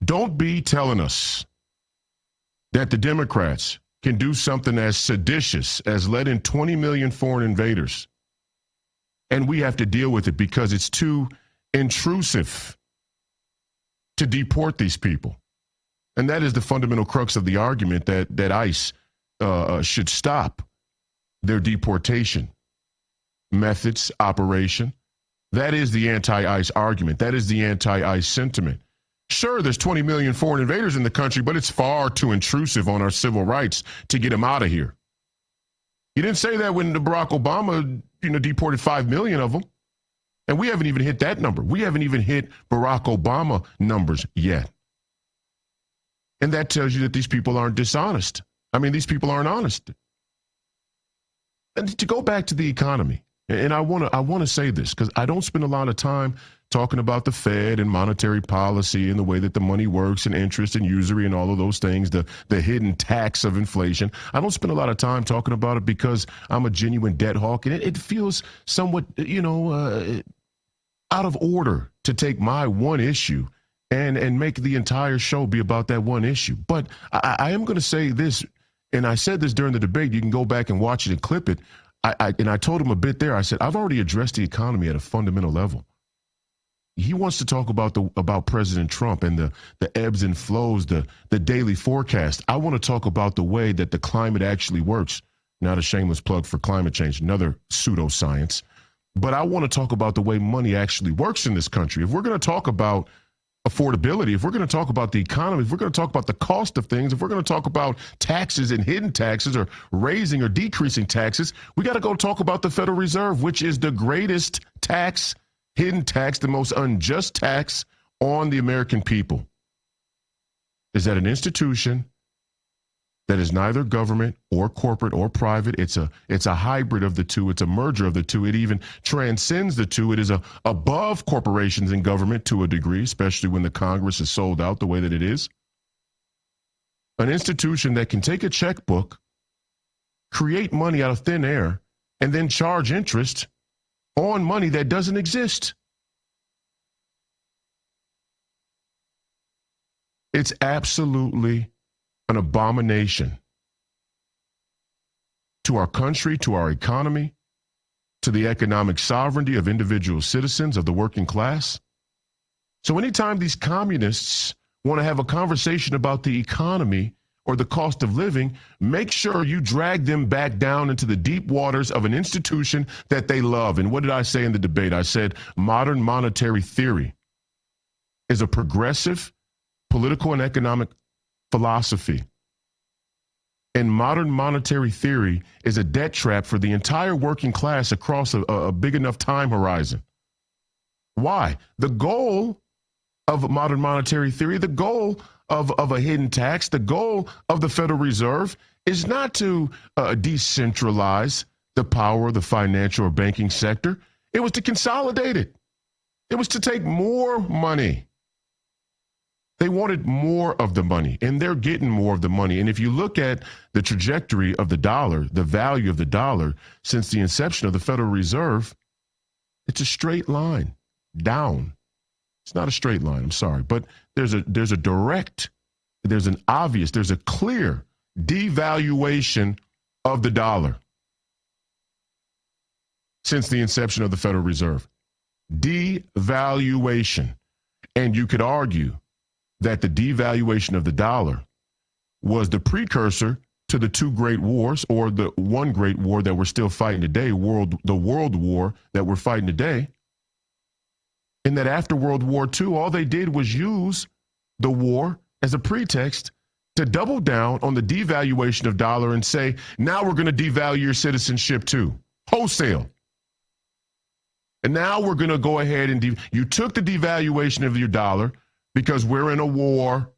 Don't be telling us that the Democrats can do something as seditious as let in 20 million foreign invaders, and we have to deal with it because it's too intrusive to deport these people. And that is the fundamental crux of the argument that ICE should stop their deportation methods, operation. That is the anti-ICE argument. That is the anti-ICE sentiment. Sure, there's 20 million foreign invaders in the country, but it's far too intrusive on our civil rights to get them out of here. You didn't say that when Barack Obama, deported 5 million of them. And we haven't even hit that number. We haven't even hit Barack Obama numbers yet. And that tells you that these people aren't dishonest. I mean, these people aren't honest. And to go back to the economy, and I want to say this because I don't spend a lot of time talking about the Fed and monetary policy and the way that the money works and interest and usury and all of those things, the hidden tax of inflation. I don't spend a lot of time talking about it because I'm a genuine debt hawk, and it feels somewhat, out of order to take my one issue and make the entire show be about that one issue. But I am going to say this, and I said this during the debate. You can go back and watch it and clip it. And I told him a bit there. I said, I've already addressed the economy at a fundamental level. He wants to talk about President Trump and the ebbs and flows, the daily forecast. I want to talk about the way that the climate actually works. Not a shameless plug for climate change, another pseudoscience. But I want to talk about the way money actually works in this country. If we're going to talk about affordability, if we're going to talk about the economy, if we're going to talk about the cost of things, if we're going to talk about taxes and hidden taxes or raising or decreasing taxes, we got to go talk about the Federal Reserve, which is the greatest tax, hidden tax, the most unjust tax on the American people. Is that an institution that is neither government or corporate or private? It's a hybrid of the two. It's a merger of the two. It even transcends the two. It is above corporations and government to a degree, especially when the Congress is sold out the way that it is. An institution that can take a checkbook, create money out of thin air, and then charge interest on money that doesn't exist. It's absolutely an abomination to our country, to our economy, to the economic sovereignty of individual citizens, of the working class. So anytime these communists want to have a conversation about the economy or the cost of living, make sure you drag them back down into the deep waters of an institution that they love. And what did I say in the debate? I said modern monetary theory is a progressive political and economic philosophy. And modern monetary theory is a debt trap for the entire working class across a big enough time horizon. Why? The goal of modern monetary theory, the goal of a hidden tax, the goal of the Federal Reserve is not to decentralize the power of the financial or banking sector. It was to consolidate it. It was to take more money. They wanted more of the money, and they're getting more of the money. And if you look at the trajectory of the dollar, the value of the dollar since the inception of the Federal Reserve, it's a straight line down. It's not a straight line, I'm sorry, but there's a direct, there's a clear devaluation of the dollar since the inception of the Federal Reserve. Devaluation. And you could argue that the devaluation of the dollar was the precursor to the two great wars, or the one great war that we're still fighting today, the world war that we're fighting today. And that after World War II, all they did was use the war as a pretext to double down on the devaluation of dollar and say, now we're going to devalue your citizenship too, wholesale. And now we're going to go ahead and you took the devaluation of your dollar because we're in a war.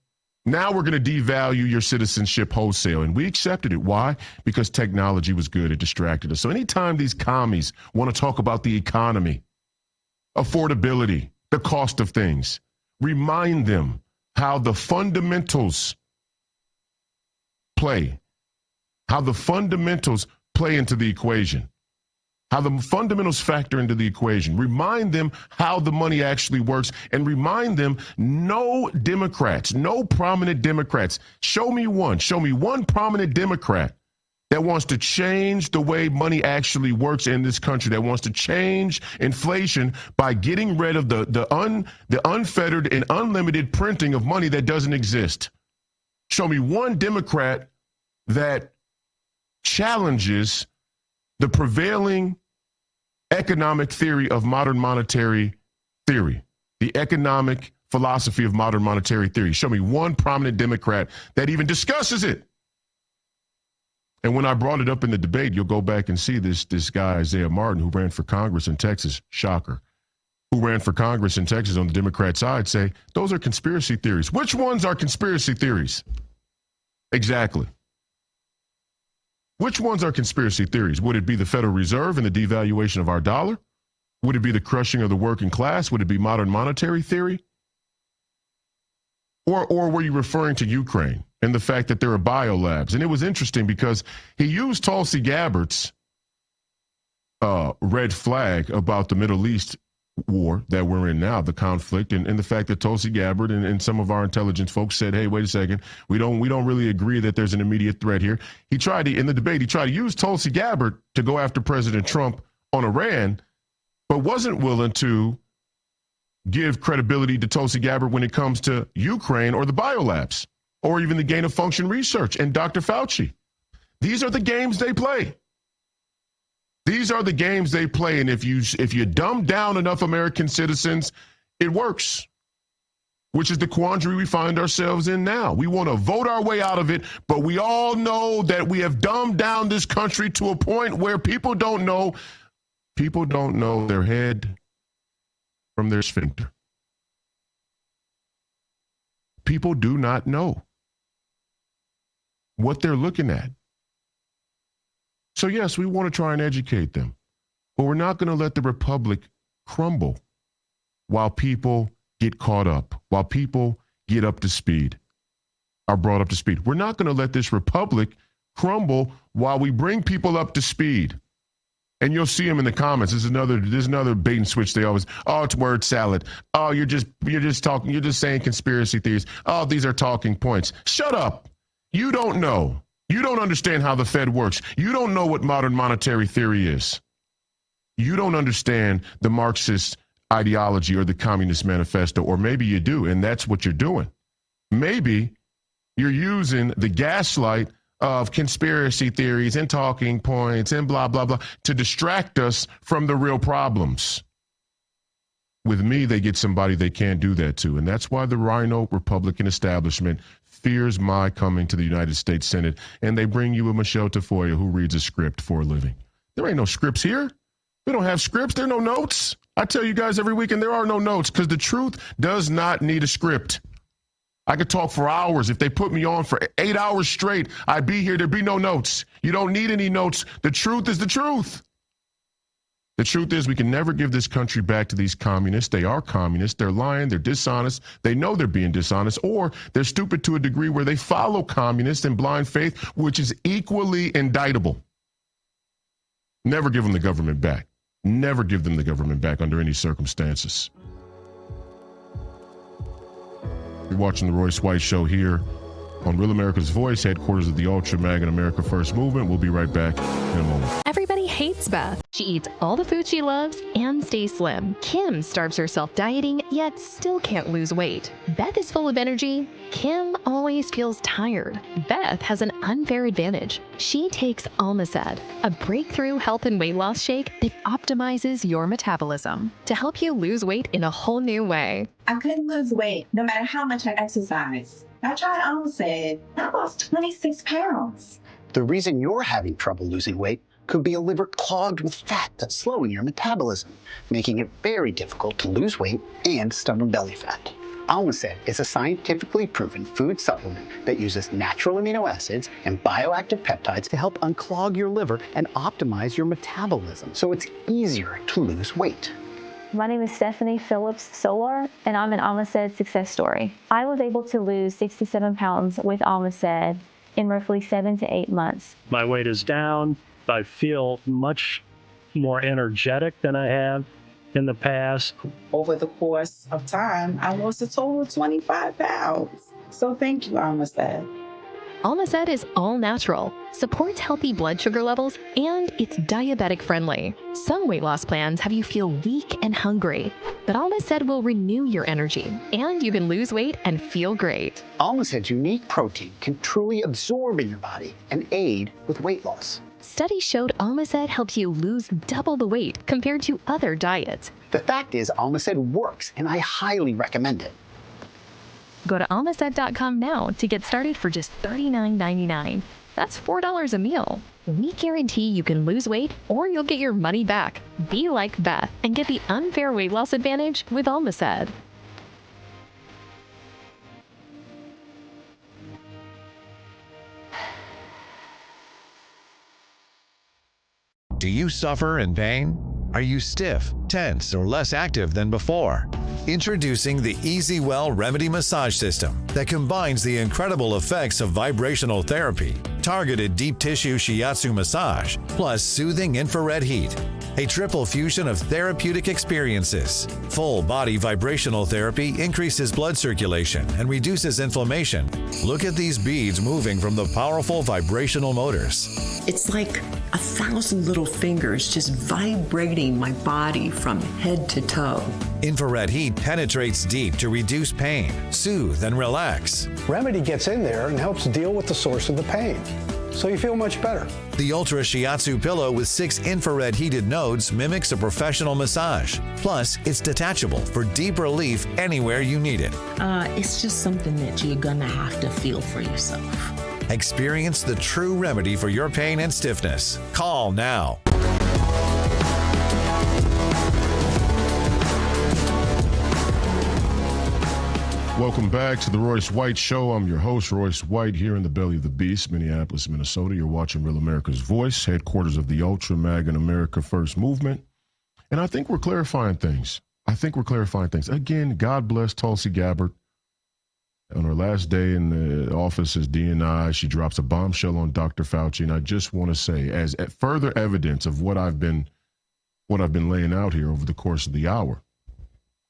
Now we're going to devalue your citizenship wholesale. And we accepted it. Why? Because technology was good. It distracted us. So anytime these commies want to talk about the economy, affordability, the cost of things, remind them how the fundamentals play, into the equation. how the fundamentals factor into the equation. Remind them how the money actually works, and remind them no Democrats, no prominent Democrats. Show me one prominent Democrat that wants to change the way money actually works in this country, that wants to change inflation by getting rid of the unfettered and unlimited printing of money that doesn't exist. Show me one Democrat that challenges the prevailing economic theory of modern monetary theory, the economic philosophy of modern monetary theory. Show me one prominent Democrat that even discusses it. And when I brought it up in the debate, you'll go back and see this guy, Isaiah Martin, who ran for Congress in Texas, shocker, who ran for Congress in Texas on the Democrat side, say, those are conspiracy theories. Which ones are conspiracy theories? Exactly. Which ones are conspiracy theories? Would it be the Federal Reserve and the devaluation of our dollar? Would it be the crushing of the working class? Would it be modern monetary theory? Or were you referring to Ukraine and the fact that there are biolabs? And it was interesting because he used Tulsi Gabbard's red flag about the Middle East war that we're in now, the conflict, and the fact that Tulsi Gabbard and some of our intelligence folks said, hey, wait a second, we don't really agree that there's an immediate threat here. He tried to, in the debate, he tried to use Tulsi Gabbard to go after President Trump on Iran, but wasn't willing to give credibility to Tulsi Gabbard when it comes to Ukraine or the biolabs or even the gain of function research and Dr. Fauci. These are the games they play. These are the games they play, and if you dumb down enough American citizens, it works, which is the quandary we find ourselves in now. We want to vote our way out of it, but we all know that we have dumbed down this country to a point where people don't know their head from their sphincter. People do not know what they're looking at. So yes, we want to try and educate them, but we're not going to let the republic crumble while people get caught up, while people get up to speed, are brought up to speed. We're not going to let this republic crumble while we bring people up to speed. And you'll see them in the comments. There's another bait and switch. They always, oh, it's word salad. Oh, you're just talking. You're just saying conspiracy theories. Oh, these are talking points. Shut up. You don't know. You don't understand how the Fed works. You don't know what modern monetary theory is. You don't understand the Marxist ideology or the Communist Manifesto, or maybe you do, and that's what you're doing. Maybe you're using the gaslight of conspiracy theories and talking points and blah, blah, blah to distract us from the real problems. With me, they get somebody they can't do that to, and that's why the Rhino Republican establishment fears my coming to the United States Senate, and they bring you a Michelle Tafoya who reads a script for a living. There ain't no scripts here. We don't have scripts. There are no notes. I tell you guys every week, and there are no notes because the truth does not need a script. I could talk for hours. If they put me on for 8 hours straight, I'd be here. There'd be no notes. You don't need any notes. The truth is the truth. The truth is we can never give this country back to these communists. They are communists. They're lying. They're dishonest. They know they're being dishonest, or they're stupid to a degree where they follow communists in blind faith, which is equally indictable. Never give them the government back. Never give them the government back under any circumstances. You're watching the Royce White Show here on Real America's Voice, headquarters of the Ultra Mag and America First Movement. We'll be right back in a moment. Everybody hates Beth. She eats all the food she loves and stays slim. Kim starves herself dieting, yet still can't lose weight. Beth is full of energy. Kim always feels tired. Beth has an unfair advantage. She takes Almacet, a breakthrough health and weight loss shake that optimizes your metabolism to help you lose weight in a whole new way. I couldn't lose weight no matter how much I exercise. I tried Almacet. I lost 26 pounds. The reason you're having trouble losing weight could be a liver clogged with fat that's slowing your metabolism, making it very difficult to lose weight and stubborn belly fat. Almacet is a scientifically proven food supplement that uses natural amino acids and bioactive peptides to help unclog your liver and optimize your metabolism so it's easier to lose weight. My name is Stephanie Phillips Solar, and I'm an Almacet success story. I was able to lose 67 pounds with Almacet in roughly 7 to 8 months. My weight is down. I feel much more energetic than I have in the past. Over the course of time, I lost a total of 25 pounds. So thank you, Amistad. Almacet is all natural, supports healthy blood sugar levels, and it's diabetic friendly. Some weight loss plans have you feel weak and hungry, but Almacet will renew your energy, and you can lose weight and feel great. Almacet's unique protein can truly absorb in your body and aid with weight loss. Studies showed Almacet helps you lose double the weight compared to other diets. The fact is, Almacet works, and I highly recommend it. Go to almacet.com now to get started for just $39.99. That's $4 a meal. We guarantee you can lose weight or you'll get your money back. Be like Beth and get the unfair weight loss advantage with Almacet. Do you suffer in pain? Are you stiff, tense, or less active than before? Introducing the EasyWell Remedy Massage System that combines the incredible effects of vibrational therapy, targeted deep tissue shiatsu massage, plus soothing infrared heat. A triple fusion of therapeutic experiences. Full body vibrational therapy increases blood circulation and reduces inflammation. Look at these beads moving from the powerful vibrational motors. It's like 1,000 little fingers just vibrating my body from head to toe. Infrared heat penetrates deep to reduce pain, soothe, and relax. Remedy gets in there and helps deal with the source of the pain, so you feel much better. The Ultra Shiatsu pillow with 6 infrared heated nodes mimics a professional massage. Plus, it's detachable for deep relief anywhere you need it. It's just something that you're gonna have to feel for yourself. Experience the true remedy for your pain and stiffness. Call now. Welcome back to the Royce White Show. I'm your host, Royce White, here in the belly of the beast, Minneapolis, Minnesota. You're watching Real America's Voice, headquarters of the Ultra MAGA America First movement. And I think we're clarifying things. Again, God bless Tulsi Gabbard. On her last day in the office as DNI, she drops a bombshell on Dr. Fauci. And I just want to say, as further evidence of what I've been laying out here over the course of the hour,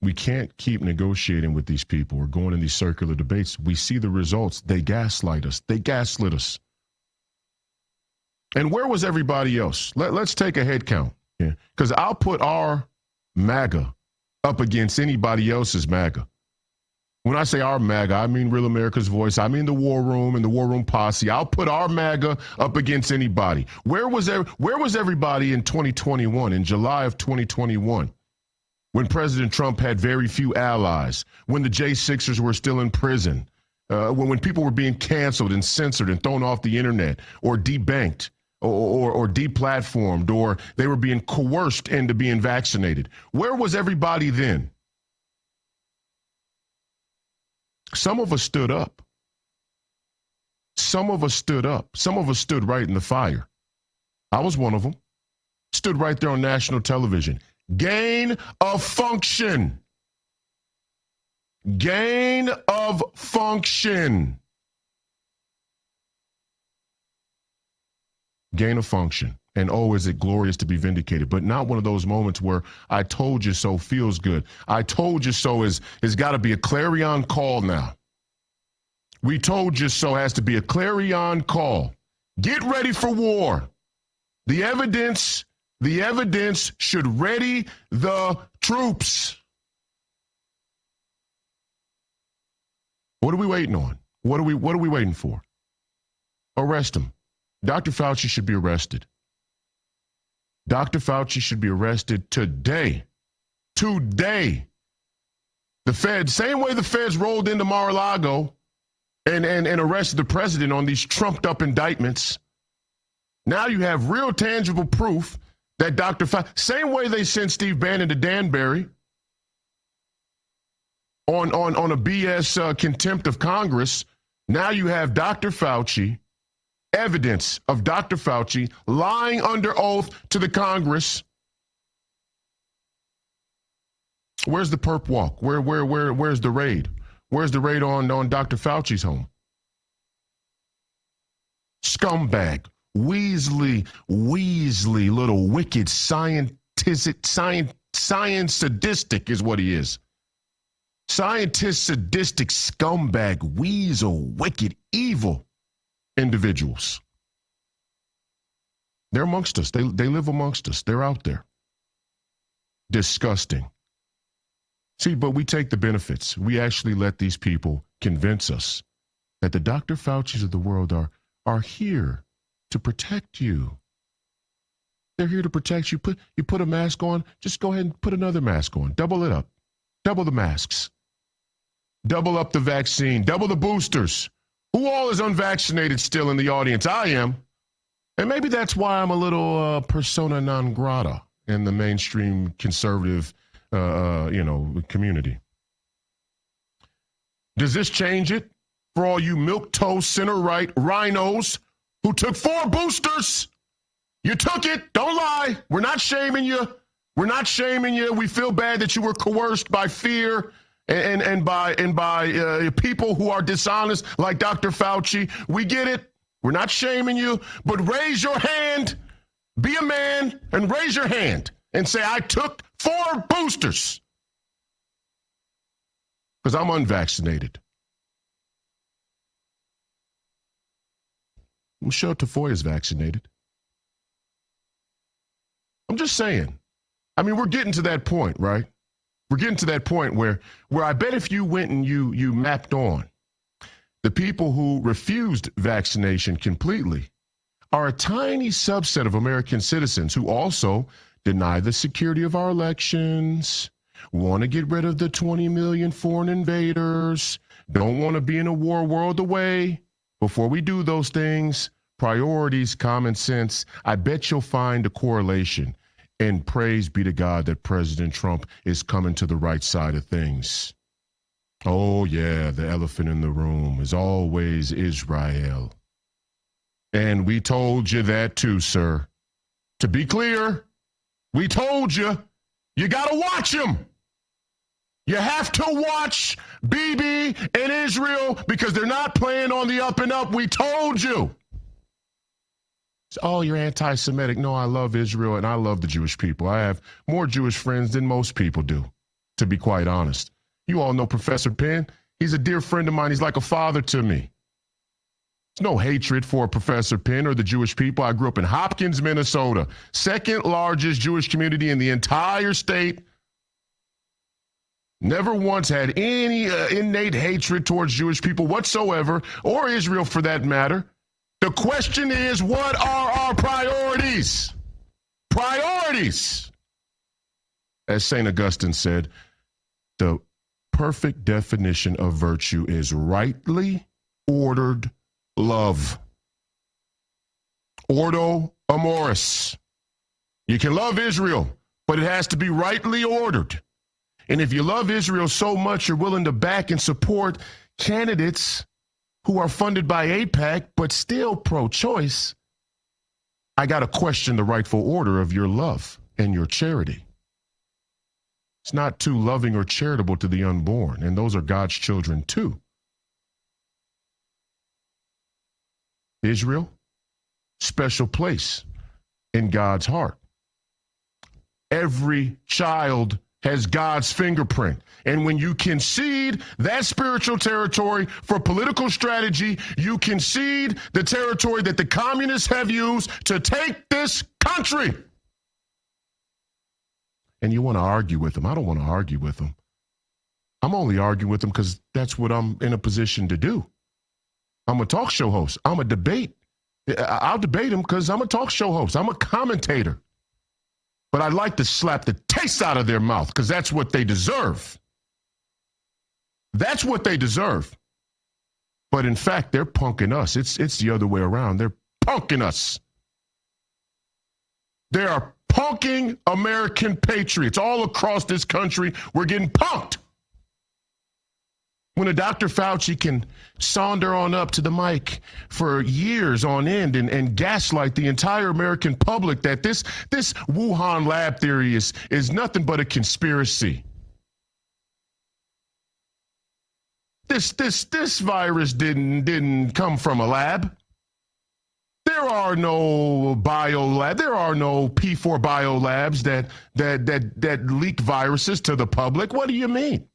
we can't keep negotiating with these people or going in these circular debates. We see the results. They gaslight us. They gaslit us. And where was everybody else? Let's take a head count. Because I'll put our MAGA up against anybody else's MAGA. When I say our MAGA, I mean Real America's Voice. I mean the War Room and the War Room Posse. I'll put our MAGA up against anybody. Where was everybody in 2021, in July of 2021? When President Trump had very few allies, when the J6ers were still in prison, when people were being canceled and censored and thrown off the internet or debanked or deplatformed, or they were being coerced into being vaccinated. Where was everybody then? Some of us stood up. Some of us stood up. Some of us stood right in the fire. I was one of them. Stood right there on national television. Gain of function. Gain of function. Gain of function. And oh, is it glorious to be vindicated, but not one of those moments where I told you so feels good. I told you so is got to be a clarion call now. We told you so has to be a clarion call. Get ready for war. The evidence should ready the troops. What are we waiting on? What are we waiting for? Arrest him. Dr. Fauci should be arrested. Dr. Fauci should be arrested today. Today. The Feds, same way the Feds rolled into Mar-a-Lago and arrested the president on these trumped up indictments. Now you have real tangible proof that Dr. Fauci, same way they sent Steve Bannon to Danbury on a BS contempt of Congress. Now you have Dr. Fauci, evidence of Dr. Fauci lying under oath to the Congress. Where's the perp walk? Where's the raid? Where's the raid on Dr. Fauci's home? Scumbag. Weasley, little wicked science sadistic is what he is. Scientist, sadistic, scumbag, weasel, wicked, evil individuals. They're amongst us. They live amongst us. They're out there. Disgusting. See, but we take the benefits. We actually let these people convince us that the Dr. Fauci's of the world are here to protect you. They're here to protect you. You put a mask on, just go ahead and put another mask on. Double it up. Double the masks. Double up the vaccine. Double the boosters. Who all is unvaccinated still in the audience? I am. And maybe that's why I'm a little persona non grata in the mainstream conservative, community. Does this change it for all you milquetoast, center-right rhinos who took 4 boosters? You took it. Don't lie. We're not shaming you. We're not shaming you. We feel bad that you were coerced by fear and by people who are dishonest like Dr. Fauci. We get it. We're not shaming you, but raise your hand, be a man, and raise your hand and say, I took 4 boosters because I'm unvaccinated. Michelle Tafoya is vaccinated. I'm just saying. I mean, we're getting to that point, right? We're getting to that point where I bet if you went and you mapped on the people who refused vaccination completely are a tiny subset of American citizens who also deny the security of our elections, want to get rid of the 20 million foreign invaders, don't want to be in a war world away. Before we do those things, priorities, common sense, I bet you'll find a correlation. And praise be to God that President Trump is coming to the right side of things. Oh, yeah, the elephant in the room is always Israel. And we told you that too, sir. To be clear, we told you, you got to watch him. You have to watch Bibi and Israel because they're not playing on the up and up. We told you. Oh, you're anti-Semitic. No, I love Israel and I love the Jewish people. I have more Jewish friends than most people do, to be quite honest. You all know Professor Penn. He's a dear friend of mine. He's like a father to me. There's no hatred for Professor Penn or the Jewish people. I grew up in Hopkins, Minnesota, second largest Jewish community in the entire state. Never once had any innate hatred towards Jewish people whatsoever, or Israel for that matter. The question is, what are our priorities? Priorities. As St. Augustine said, the perfect definition of virtue is rightly ordered love. Ordo amoris. You can love Israel, but it has to be rightly ordered. And if you love Israel so much, you're willing to back and support candidates who are funded by AIPAC, but still pro-choice, I got to question the rightful order of your love and your charity. It's not too loving or charitable to the unborn, and those are God's children too. Israel, special place in God's heart. Every child has God's fingerprint. And when you concede that spiritual territory for political strategy, you concede the territory that the communists have used to take this country. And you want to argue with them. I don't want to argue with them. I'm only arguing with them because that's what I'm in a position to do. I'm a talk show host. I'm a debate. I'll debate them because I'm a talk show host. I'm a commentator. But I'd like to slap the taste out of their mouth because that's what they deserve. That's what they deserve. But in fact, they're punking us. It's the other way around. They're punking us. They are punking American patriots all across this country. We're getting punked. When a Dr. Fauci can saunter on up to the mic for years on end and gaslight the entire American public that this Wuhan lab theory is nothing but a conspiracy. This virus didn't come from a lab. There There are no biolab. There are no P4 biolabs that leak viruses to the public. What do you mean?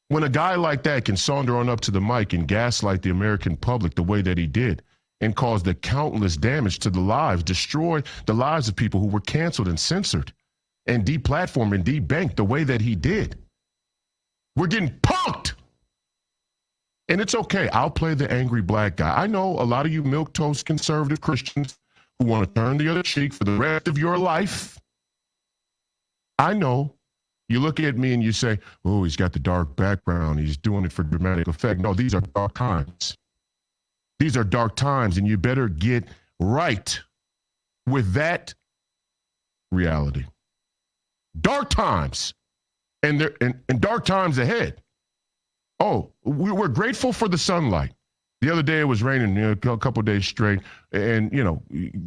When a guy like that can saunter on up to the mic and gaslight the American public the way that he did and cause the countless damage to the lives, destroy the lives of people who were canceled and censored and deplatformed and debanked the way that he did, we're getting punked. And it's okay. I'll play the angry black guy. I know a lot of you milquetoast conservative Christians who want to turn the other cheek for the rest of your life. I know. You look at me and you say, oh, he's got the dark background. He's doing it for dramatic effect. No, these are dark times. These are dark times, and you better get right with that reality. Dark times, and dark times ahead. Oh, we're grateful for the sunlight. The other day it was raining, a couple of days straight, and,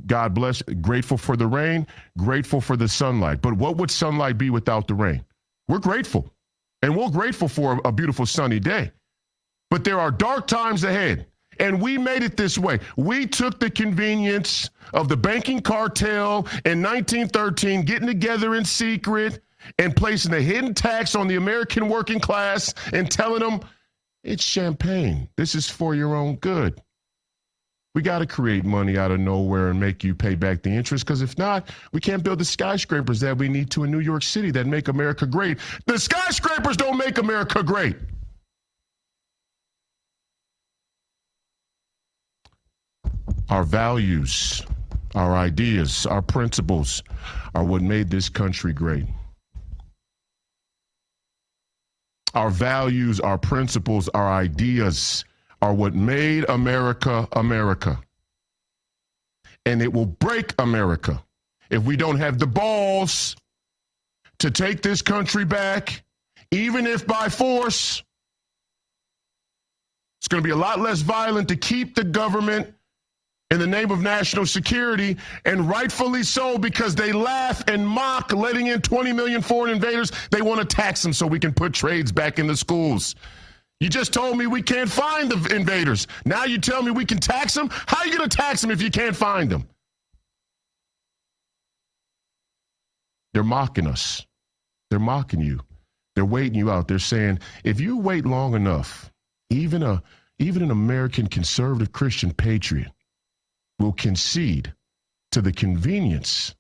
God bless, grateful for the rain, grateful for the sunlight. But what would sunlight be without the rain? We're grateful, and we're grateful for a beautiful sunny day. But there are dark times ahead, and we made it this way. We took the convenience of the banking cartel in 1913 getting together in secret and placing a hidden tax on the American working class and telling them, it's champagne. This is for your own good. We got to create money out of nowhere and make you pay back the interest, because if not, we can't build the skyscrapers that we need to in New York City that make America great. The skyscrapers don't make America great. Our values, our ideas, our principles are what made this country great. Our values, our principles, our ideas are what made America America. And it will break America if we don't have the balls to take this country back, even if by force. It's going to be a lot less violent to keep the government in the name of national security, and rightfully so, because they laugh and mock letting in 20 million foreign invaders. They want to tax them so we can put trades back in the schools. You just told me we can't find the invaders. Now you tell me we can tax them? How are you going to tax them if you can't find them? They're mocking us. They're mocking you. They're waiting you out. They're saying, if you wait long enough, even an American conservative Christian patriot will concede to the convenience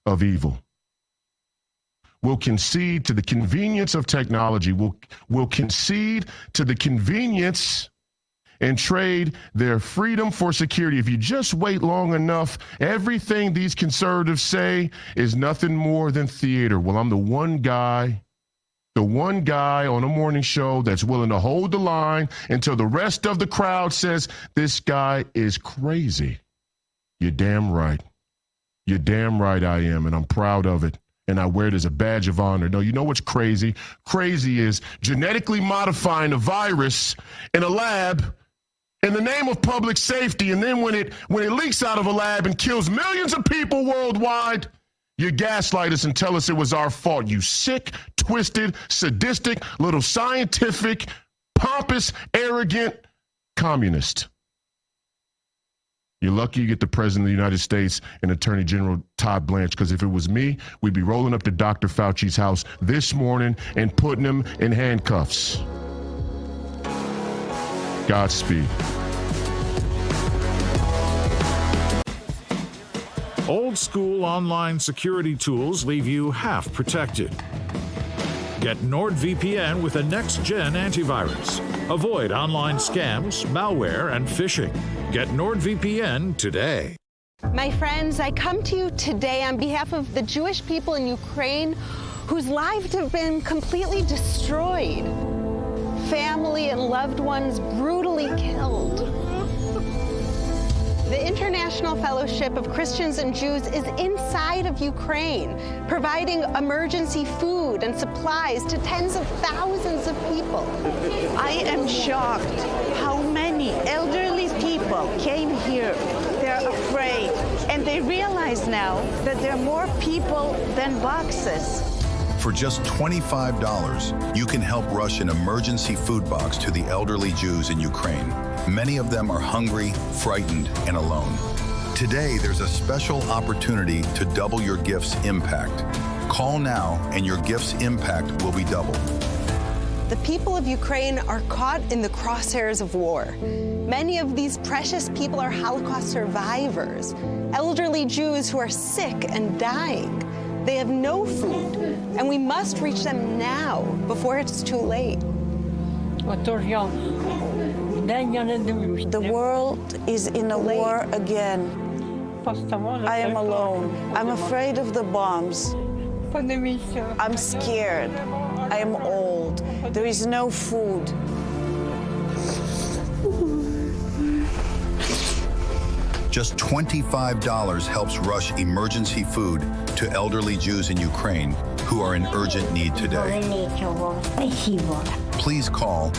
of evil. Will concede to the convenience of technology, will concede to the convenience and trade their freedom for security. If you just wait long enough, everything these conservatives say is nothing more than theater. Well, I'm the one guy on a morning show that's willing to hold the line until the rest of the crowd says, this guy is crazy. You're damn right. You're damn right I am, and I'm proud of it. And I wear it as a badge of honor. No, you know what's crazy? Crazy is genetically modifying a virus in a lab in the name of public safety. And then when it leaks out of a lab and kills millions of people worldwide, you gaslight us and tell us it was our fault. You sick, twisted, sadistic, little scientific, pompous, arrogant communist. You're lucky you get the President of the United States and Attorney General Todd Blanche, because if it was me, we'd be rolling up to Dr. Fauci's house this morning and putting him in handcuffs. Godspeed. Old school online security tools leave you half protected. Get NordVPN with a next-gen antivirus. Avoid online scams, malware, and phishing. Get NordVPN today. My friends, I come to you today on behalf of the Jewish people in Ukraine whose lives have been completely destroyed. Family and loved ones brutally killed. The International Fellowship of Christians and Jews is inside of Ukraine, providing emergency food and supplies to tens of thousands of people. I am shocked how many elderly people came here. They're afraid, and they realize now that there are more people than boxes. For just $25, you can help rush an emergency food box to the elderly Jews in Ukraine. Many of them are hungry, frightened, and alone. Today, there's a special opportunity to double your gift's impact. Call now and your gift's impact will be doubled. The people of Ukraine are caught in the crosshairs of war. Many of these precious people are Holocaust survivors, elderly Jews who are sick and dying. They have no food, and we must reach them now before it's too late. The world is in a war again. I am alone. I'm afraid of the bombs. I'm scared. I am old. There is no food. Just $25 helps rush emergency food to elderly Jews in Ukraine who are in urgent need today. Please call